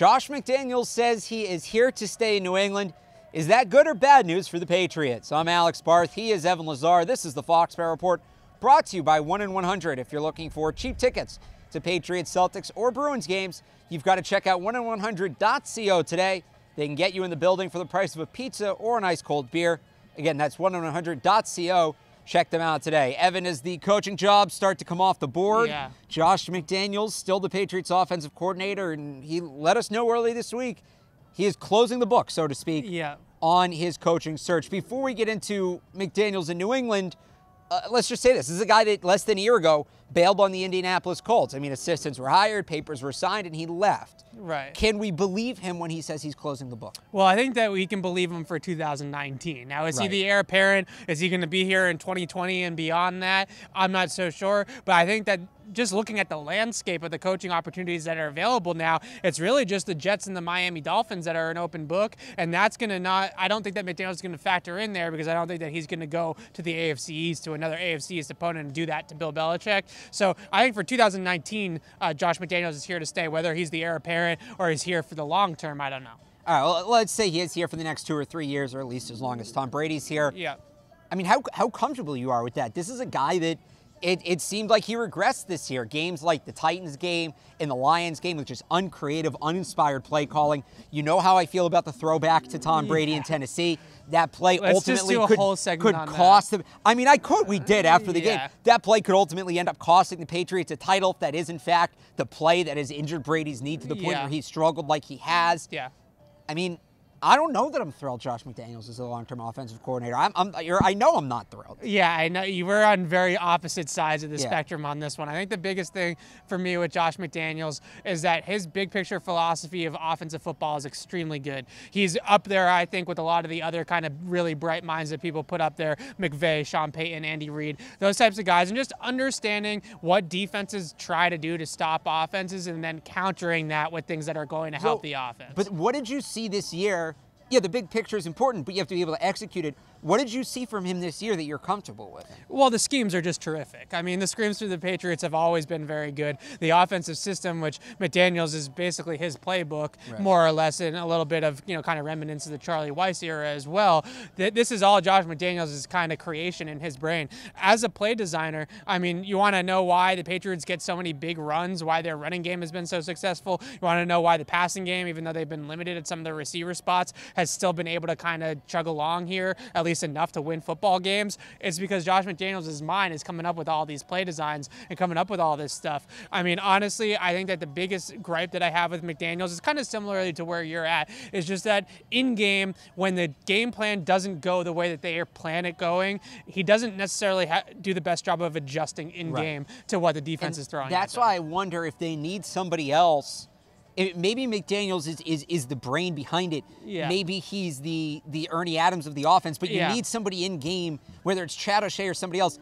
Josh McDaniels says he is here to stay in New England. Is that good or bad news for the Patriots? I'm Alex Barth. He is Evan Lazar. This is the Foxboro Report, brought to you by 1 in 100. If you're looking for cheap tickets to Patriots, Celtics, or Bruins games, you've got to check out 1in100.co today. They can get you in the building for the price of a pizza or an ice cold beer. Again, that's 1in100.co. Check them out today. Evan, as the coaching jobs start to come off the board, Josh McDaniels, still the Patriots offensive coordinator, and he let us know early this week he is closing the book, so to speak, on his coaching search. Before we get into McDaniels in New England, let's just say this. This is a guy that less than a year ago bailed on the Indianapolis Colts. I mean, assistants were hired, papers were signed, and he left. Right. Can we believe him when he says he's closing the book? Well, I think that we can believe him for 2019. Now, is he the heir apparent? Is he going to be here in 2020 and beyond that? I'm not so sure. But I think that just looking at the landscape of the coaching opportunities that are available now, it's really just the Jets and the Miami Dolphins that are an open book. And that's going to not, I don't think that McDaniels is going to factor in there, because I don't think that he's going to go to the AFC East, to another AFC East opponent, and do that to Bill Belichick. So I think for 2019, Josh McDaniels is here to stay. Whether he's the heir apparent or he's here for the long term, I don't know. All right, well, let's say he is here for the next 2 or 3 years, or at least as long as Tom Brady's here. Yeah. I mean, how comfortable you are with that? This is a guy that it seemed like he regressed this year. Games like the Titans game and the Lions game with just uncreative, uninspired play calling. You know how I feel about the throwback to Tom Brady in Tennessee. That play ultimately could cost them. I mean, we did after the game. That play could ultimately end up costing the Patriots a title if that is, in fact, the play that has injured Brady's knee to the point where he struggled like he has. Yeah. I mean, I don't know that I'm thrilled Josh McDaniels is a long-term offensive coordinator. I know I'm not thrilled. Yeah, I know. You were on very opposite sides of the spectrum on this one. I think the biggest thing for me with Josh McDaniels is that his big-picture philosophy of offensive football is extremely good. He's up there, I think, with a lot of the other kind of really bright minds that people put up there, McVay, Sean Payton, Andy Reid, those types of guys, and just understanding what defenses try to do to stop offenses and then countering that with things that are going to help the offense. But what did you see this year? Yeah, the big picture is important, but you have to be able to execute it. What did you see from him this year that you're comfortable with? Well, the schemes are just terrific. I mean, the schemes for the Patriots have always been very good. The offensive system, which McDaniels is basically his playbook, more or less, in a little bit of, kind of remnants of the Charlie Weiss era as well. This is all Josh McDaniels' kind of creation in his brain. As a play designer, I mean, you want to know why the Patriots get so many big runs, why their running game has been so successful. You want to know why the passing game, even though they've been limited at some of the receiver spots, has still been able to kind of chug along here, at least enough to win football games. It's because Josh McDaniels' mind is coming up with all these play designs and coming up with all this stuff. I mean, honestly, I think that the biggest gripe that I have with McDaniels is kind of similarly to where you're at, is just that in game, when the game plan doesn't go the way that they plan it going, he doesn't necessarily do the best job of adjusting in game to what the defense is throwing. That's why I wonder if they need somebody else. Maybe McDaniels is the brain behind it. Yeah. Maybe he's the Ernie Adams of the offense, but you need somebody in game, whether it's Chad O'Shea or somebody else,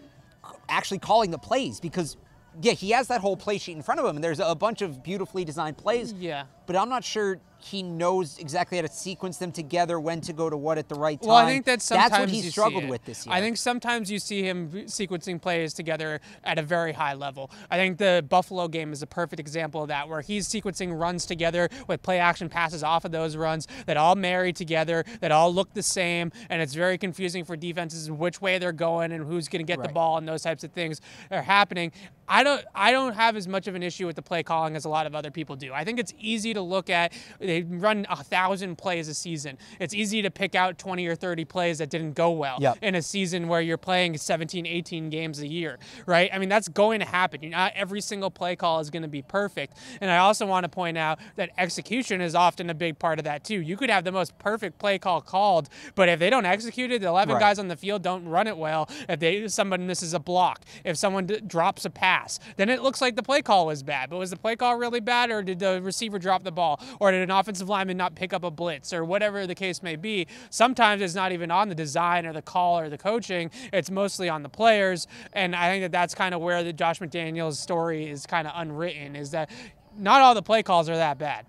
actually calling the plays, because he has that whole play sheet in front of him, and there's a bunch of beautifully designed plays. Yeah. But I'm not sure he knows exactly how to sequence them together, when to go to what at the right time. Well, I think that sometimes that's what he struggled with this year. I think sometimes you see him sequencing plays together at a very high level. I think the Buffalo game is a perfect example of that, where he's sequencing runs together with play action passes off of those runs that all marry together, that all look the same, and it's very confusing for defenses which way they're going and who's going to get the ball, and those types of things are happening. I don't have as much of an issue with the play calling as a lot of other people do. I think it's easy to look at. They run 1,000 plays a season. It's easy to pick out 20 or 30 plays that didn't go well in a season where you're playing 17, 18 games a year, right? I mean, that's going to happen. Not every single play call is going to be perfect. And I also want to point out that execution is often a big part of that too. You could have the most perfect play call called, but if they don't execute it, the 11 guys on the field don't run it well. If someone misses a block, if someone drops a pass, then it looks like the play call was bad. But was the play call really bad, or did the receiver drop the ball, or did an offensive lineman not pick up a blitz, or whatever the case may be? Sometimes it's not even on the design or the call or the coaching. It's mostly on the players. And I think that that's kind of where the Josh McDaniels story is kind of unwritten, is that not all the play calls are that bad.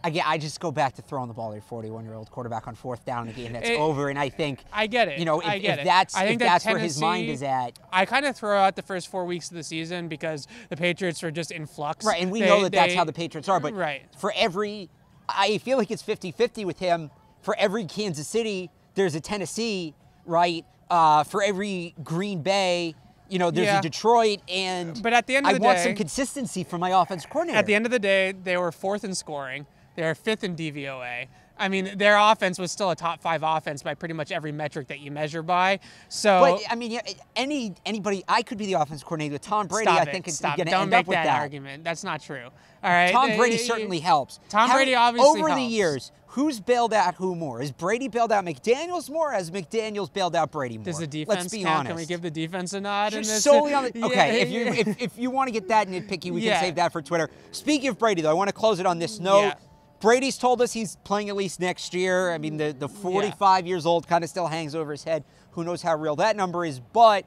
I just go back to throwing the ball to your 41-year-old quarterback on fourth down in a game that's over, and I think I get it. If that's where his mind is at. I kind of throw out the first 4 weeks of the season because the Patriots are just in flux. Right, and we know that's how the Patriots are, but for every I feel like it's 50-50 with him. For every Kansas City, there's a Tennessee, right? For every Green Bay, you know, there's a Detroit, and but at the end of the I want day, some consistency from my offense coordinator. At the end of the day, they were 4th in scoring. They were 5th in DVOA. I mean, their offense was still a top 5 offense by pretty much every metric that you measure by. So, but I mean, anybody, I could be the offense coordinator with Tom Brady. I think it's going to end up with that. Don't make that argument. That's not true. All right. Tom Brady certainly helps. Brady obviously over helps. the years. Who's bailed out who more? Has Brady bailed out McDaniels more? Or has McDaniels bailed out Brady more? Does the defense Let's be count? honest. Can we give the defense a nod in this? Solely on the, okay, if you want to get that nitpicky, we can save that for Twitter. Speaking of Brady, though, I want to close it on this note. Yeah. Brady's told us he's playing at least next year. I mean, the 45 years old kind of still hangs over his head. Who knows how real that number is? But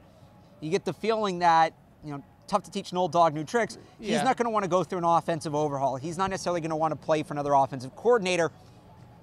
you get the feeling that, you know, tough to teach an old dog new tricks. He's not going to want to go through an offensive overhaul. He's not necessarily going to want to play for another offensive coordinator.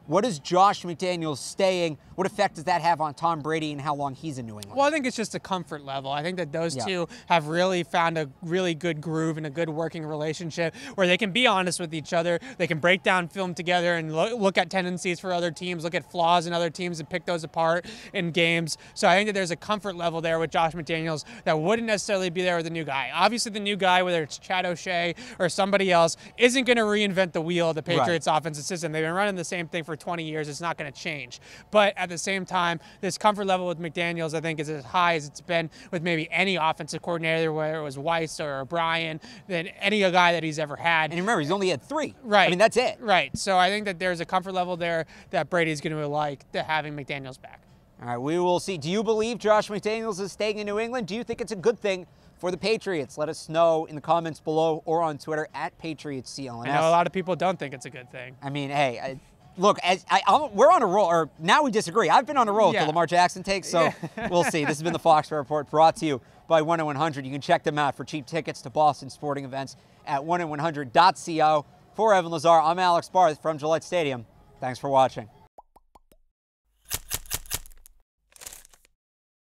What is Josh McDaniels staying? What effect does that have on Tom Brady and how long he's in New England? Well, I think it's just a comfort level. I think that those two have really found a really good groove and a good working relationship where they can be honest with each other. They can break down film together and look at tendencies for other teams, look at flaws in other teams and pick those apart in games. So I think that there's a comfort level there with Josh McDaniels that wouldn't necessarily be there with the new guy. Obviously, the new guy, whether it's Chad O'Shea or somebody else, isn't going to reinvent the wheel of the Patriots offensive system. They've been running the same thing for 20 years. It's not going to change. But at the same time, this comfort level with McDaniels, I think, is as high as it's been with maybe any offensive coordinator, whether it was Weiss or O'Brien, than any guy that he's ever had. And remember, he's only had 3. Right. I mean, that's it. Right. So I think that there's a comfort level there that Brady's going to like to having McDaniels back. All right, we will see. Do you believe Josh McDaniels is staying in New England? Do you think it's a good thing for the Patriots? Let us know in the comments below or on Twitter at PatriotsCLNS. I know a lot of people don't think it's a good thing. I mean, hey, look, we're on a roll, or now we disagree. I've been on a roll with the Lamar Jackson take, so we'll see. This has been the Foxboro Report brought to you by 1-100. You can check them out for cheap tickets to Boston sporting events at 1-100.co. For Evan Lazar, I'm Alex Barth from Gillette Stadium. Thanks for watching.